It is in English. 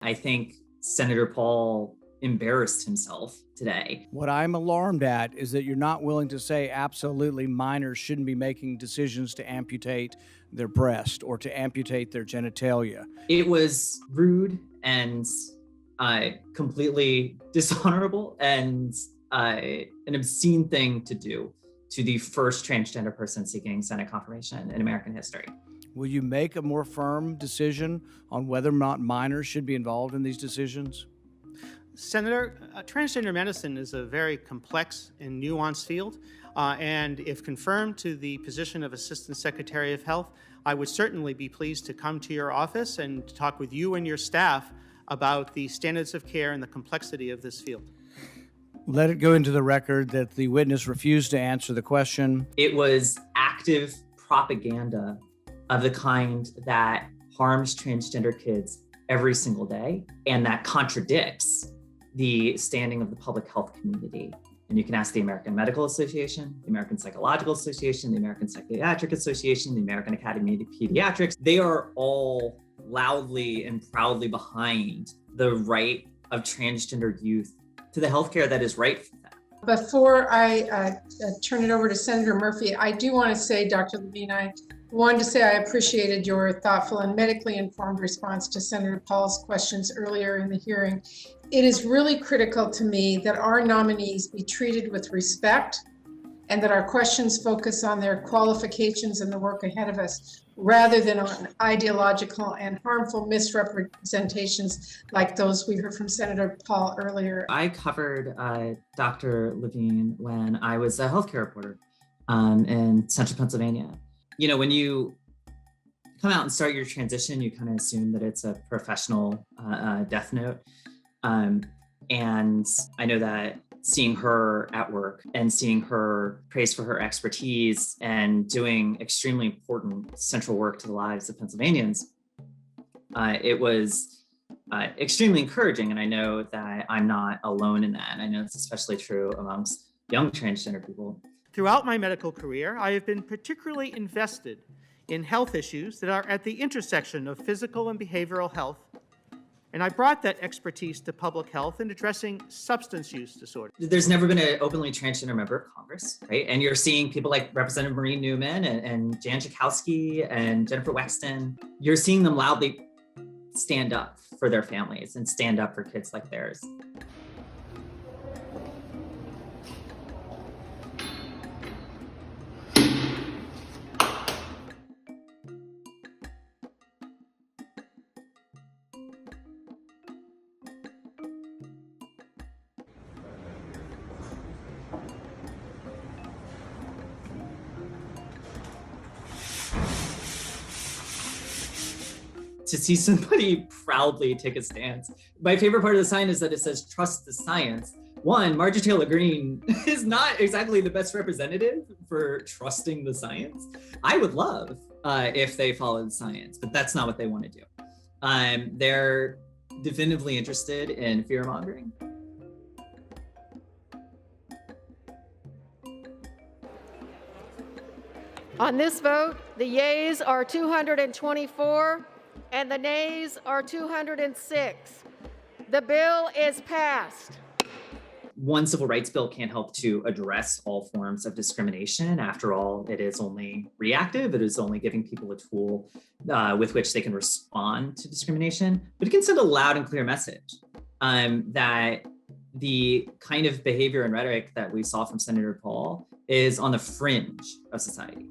I think Senator Paul embarrassed himself today. What I'm alarmed at is that you're not willing to say absolutely minors shouldn't be making decisions to amputate their breast or to amputate their genitalia. It was rude and completely dishonorable and an obscene thing to do to the first transgender person seeking Senate confirmation in American history. Will you make a more firm decision on whether or not minors should be involved in these decisions? Senator, transgender medicine is a very complex and nuanced field, and if confirmed to the position of Assistant Secretary of Health, I would certainly be pleased to come to your office and talk with you and your staff about the standards of care and the complexity of this field. Let it go into the record that the witness refused to answer the question. It was active propaganda of the kind that harms transgender kids every single day, and that contradicts the standing of the public health community. And you can ask the American Medical Association, the American Psychological Association, the American Psychiatric Association, the American Academy of Pediatrics. They are all loudly and proudly behind the right of transgender youth to the healthcare that is right for them. Before I turn it over to Senator Murphy, I do want to say, Dr. Levine, I wanted to say I appreciated your thoughtful and medically informed response to Senator Paul's questions earlier in the hearing. It is really critical to me that our nominees be treated with respect and that our questions focus on their qualifications and the work ahead of us, rather than on ideological and harmful misrepresentations like those we heard from Senator Paul earlier. I covered Dr. Levine when I was a healthcare reporter in central Pennsylvania. You know, when you come out and start your transition, you kind of assume that it's a professional death note. And I know that seeing her at work and seeing her praised for her expertise and doing extremely important central work to the lives of Pennsylvanians, it was extremely encouraging. And I know that I'm not alone in that. And I know it's especially true amongst young transgender people. Throughout my medical career, I have been particularly invested in health issues that are at the intersection of physical and behavioral health. And I brought that expertise to public health in addressing substance use disorders. There's never been an openly transgender member of Congress, right? And you're seeing people like Representative Marie Newman and Jan Schakowsky and Jennifer Wexton. You're seeing them loudly stand up for their families and stand up for kids like theirs. To see somebody proudly take a stance. My favorite part of the sign is that it says, trust the science. One, Marjorie Taylor Greene is not exactly the best representative for trusting the science. I would love if they followed science, but that's not what they want to do. They're definitively interested in fear mongering. On this vote, the yeas are 224 and the nays are 206. The bill is passed. One civil rights bill can't help to address all forms of discrimination. After all, it is only reactive. It is only giving people a tool with which they can respond to discrimination. But it can send a loud and clear message that the kind of behavior and rhetoric that we saw from Senator Paul is on the fringe of society.